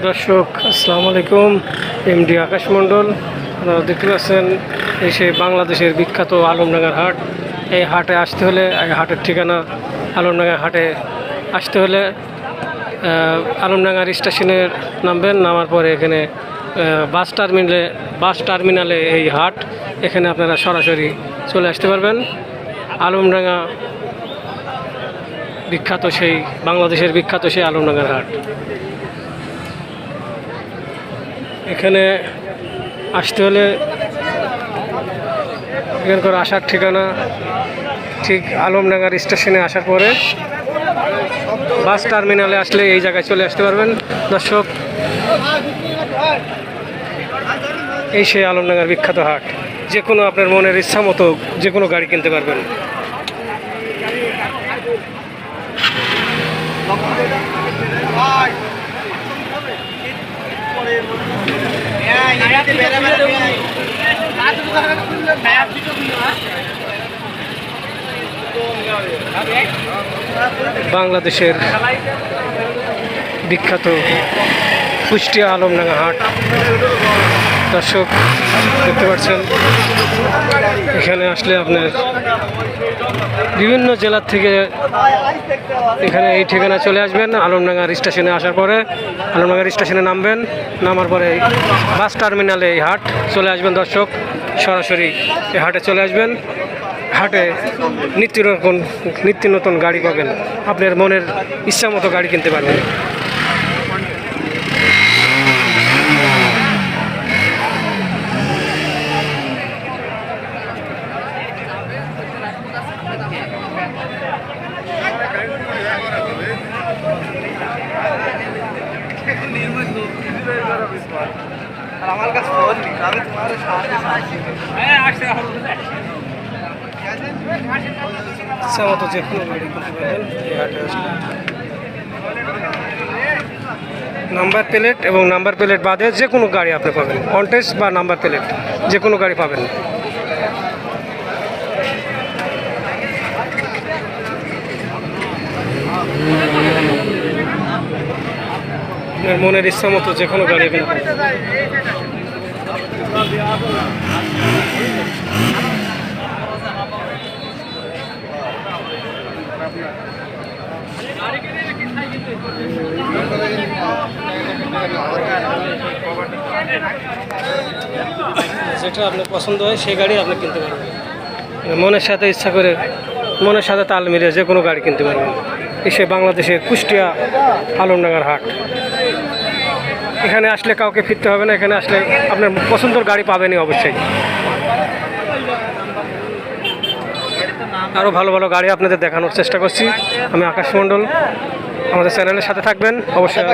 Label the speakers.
Speaker 1: দর্শক আসসালামু আলাইকুম। এমডি আকাশ মণ্ডল, আপনারা দেখতে পাচ্ছেন এই সেই বাংলাদেশের বিখ্যাত আলমডাঙ্গার হাট। এই হাটে আসতে হলে, এই হাটের ঠিকানা আলমডাঙ্গা হাটে আসতে হলে আলমডাঙ্গার স্টেশনের নামবেন। নামার পরে এখানে বাস টার্মিনালে এই হাট, এখানে আপনারা সরাসরি চলে আসতে পারবেন। আলমডাঙ্গা বিখ্যাত সেই বাংলাদেশের বিখ্যাত সেই আলমডাঙ্গার হাট। এখানে আসতে হলে এখানকার আসার ঠিকানা ঠিক আলমডাঙ্গার স্টেশনে আসার পরে বাস টার্মিনালে আসলে এই জায়গায় চলে আসতে পারবেন। দর্শক, এই সেই আলমডাঙ্গার বিখ্যাত হাট। যে কোনো আপনার মনের ইচ্ছা মতো যে কোনো গাড়ি কিনতে পারবেন। বাংলাদেশের বিখ্যাত কুষ্টিয়া আলমডাঙ্গা হাট। দর্শক দেখতে পাচ্ছেন, এখানে আসলে আপনার বিভিন্ন জেলার থেকে এখানে এই ঠিকানা চলে আসবেন। আলমডাঙ্গার স্টেশনে আসার পরে আলমডাঙ্গার স্টেশনে নামবেন। নামার পরে বাস টার্মিনালে এই হাট চলে আসবেন। দর্শক, সরাসরি এই হাটে চলে আসবেন। হাটে নিত্য নতুন গাড়ি পাবেন, আপনার মনের ইচ্ছা মতো গাড়ি কিনতে পারবেন।
Speaker 2: আমার কাছে ফোন নেই, আমি তোমার
Speaker 1: ইচ্ছা মতো যে কোনো গাড়ি কিনতে পারবেন এই হাটে আসলে। নাম্বার প্লেট এবং নাম্বার প্লেট বাদে যে কোনো গাড়ি আপনি পাবেন। কন্টেস্ট বা নাম্বার প্লেট যে কোনো গাড়ি পাবেন। আপনার মনের ইচ্ছা মতো যে কোনো গাড়ি কিনতে পারবেন। যেটা আপনার পছন্দ হয় সেই গাড়ি আপনি কিনতে পারবেন। মনের সাথে ইচ্ছা করে, মনের সাথে তাল মিলিয়ে যে কোনো গাড়ি কিনতে পারবেন। এসে বাংলাদেশের কুষ্টিয়া আলমডাঙ্গার হাট। এখানে আসলে কাউকে ফিরতে হবে না, এখানে আসলে আপনার পছন্দের গাড়ি পাবেনই অবশ্যই। আরও ভালো ভালো গাড়ি আপনাদের দেখানোর চেষ্টা করছি। আমি আকাশ মণ্ডল, আমাদের চ্যানেলের সাথে থাকবেন অবশ্যই।